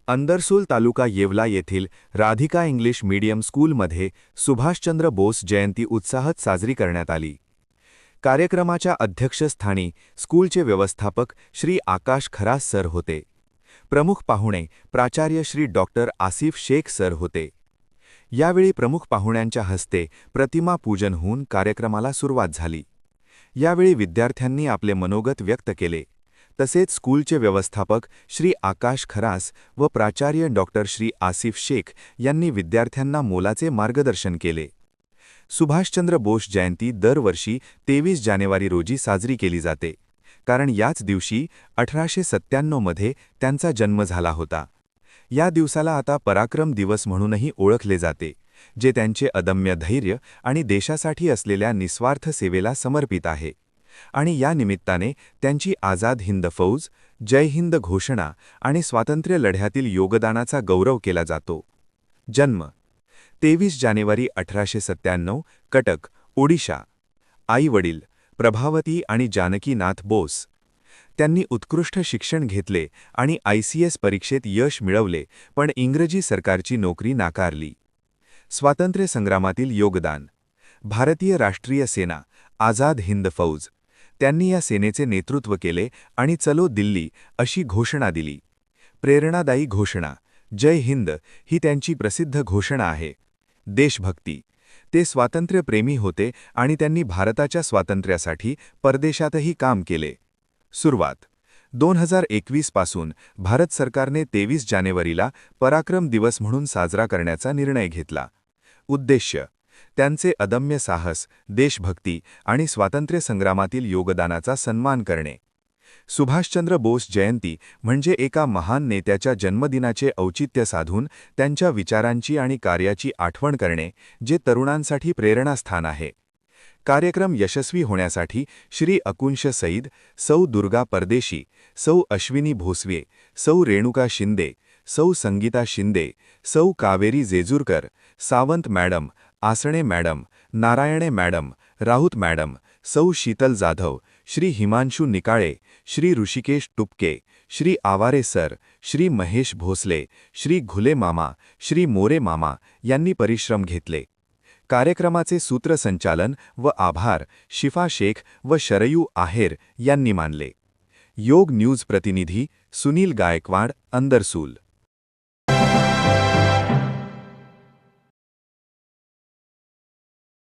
अंदरसूल तालुका येवला येथील Radhika English medium स्कूलमध्ये सुभाषचंद्र बोस जयंती उत्साहात साजरी करण्यात आली. कार्यक्रमाच्या अध्यक्षस्थानी स्कूलचे व्यवस्थापक श्री आकाश खरास सर होते. प्रमुख पाहुणे प्राचार्य श्री डॉक्टर आसिफ शेख सर होते. यावेळी प्रमुख पाहुण्यांच्या हस्ते प्रतिमा पूजन होऊन कार्यक्रमाला सुरुवात झाली. यावेळी विद्यार्थ्यांनी आपले मनोगत व्यक्त केले. तसेच स्कूलचे व्यवस्थापक श्री आकाश खरास व प्राचार्य डॉक्टर श्री आसिफ शेख यांनी विद्यार्थ्यांना मोलाचे मार्गदर्शन केले. सुभाषचंद्र बोस जयंती दरवर्षी 23 जानेवारी रोजी साजरी केली जाते, कारण याच दिवशी 1897 मध्ये त्यांचा जन्म झाला होता. या दिवसाला आता पराक्रम दिवस म्हणूनही ओळखले जाते, जे त्यांचे अदम्य धैर्य आणि देशासाठी असलेल्या निस्वार्थ सेवेला समर्पित आहे. आणि या निमित्ताने त्यांची आझाद हिंद फौज, जय हिंद घोषणा आणि स्वातंत्र्य लढ्यातील योगदानाचा गौरव केला जातो. जन्म 23 जानेवारी 1897, कटक, ओडिशा. आई-वडील प्रभावती आणि जानकी नाथ बोस. त्यांनी उत्कृष्ट शिक्षण घेतले आणि ICS परीक्षेत यश मिळवले, पण इंग्रजी सरकारची नोकरी नाकारली. स्वातंत्र्य संग्रामातील योगदान. भारतीय राष्ट्रीय सेना, आझाद हिंद फौज. त्यांनी या सेनेचे नेतृत्व केले आणि चलो दिल्ली अशी घोषणा दिली. प्रेरणादायी घोषणा, जय हिंद ही त्यांची प्रसिद्ध घोषणा आहे. देशभक्ती. ते स्वातंत्र्यप्रेमी होते आणि त्यांनी भारताच्या स्वातंत्र्यासाठी परदेशातही काम केले. सुरुवात 2021 पासून भारत सरकारने 23 जानेवारीला पराक्रम दिवस म्हणून साजरा करण्याचा निर्णय घेतला. उद्देश्य त्यांचे अदम्य साहस, देशभक्ती आणि स्वातंत्र्य संग्रामातील योगदानाचा सन्मान करणे. सुभाषचंद्र बोस जयंती म्हणजे एका महान नेत्याच्या जन्मदिनाचे औचित्य साधून त्यांच्या विचारांची आणि कार्याची आठवण करणे, जे तरुणांसाठी प्रेरणास्थान आहे. कार्यक्रम यशस्वी होण्यासाठी श्री अकुंश सईद, सौ दुर्गा परदेशी, सौ अश्विनी भोसवे, सौ रेणुका शिंदे, सौ संगीता शिंदे, सौ Kaveri Jejurkar, Sawant madam, Asane madam, Narayane madam, Raut madam, सौ शीतल जाधव, श्री हिमांशु निकाळे, श्री ऋषिकेश टुपके, श्री आवारे सर, श्री महेश भोसले, श्री घुले मामा, श्री मोरे मामा यांनी परिश्रम घेतले. कार्यक्रमाचे सूत्रसंचालन व आभार शिफा शेख व शरयू आहेर यांनी मानले. योग न्यूज प्रतिनिधी सुनील गायकवाड, अंदरसूल.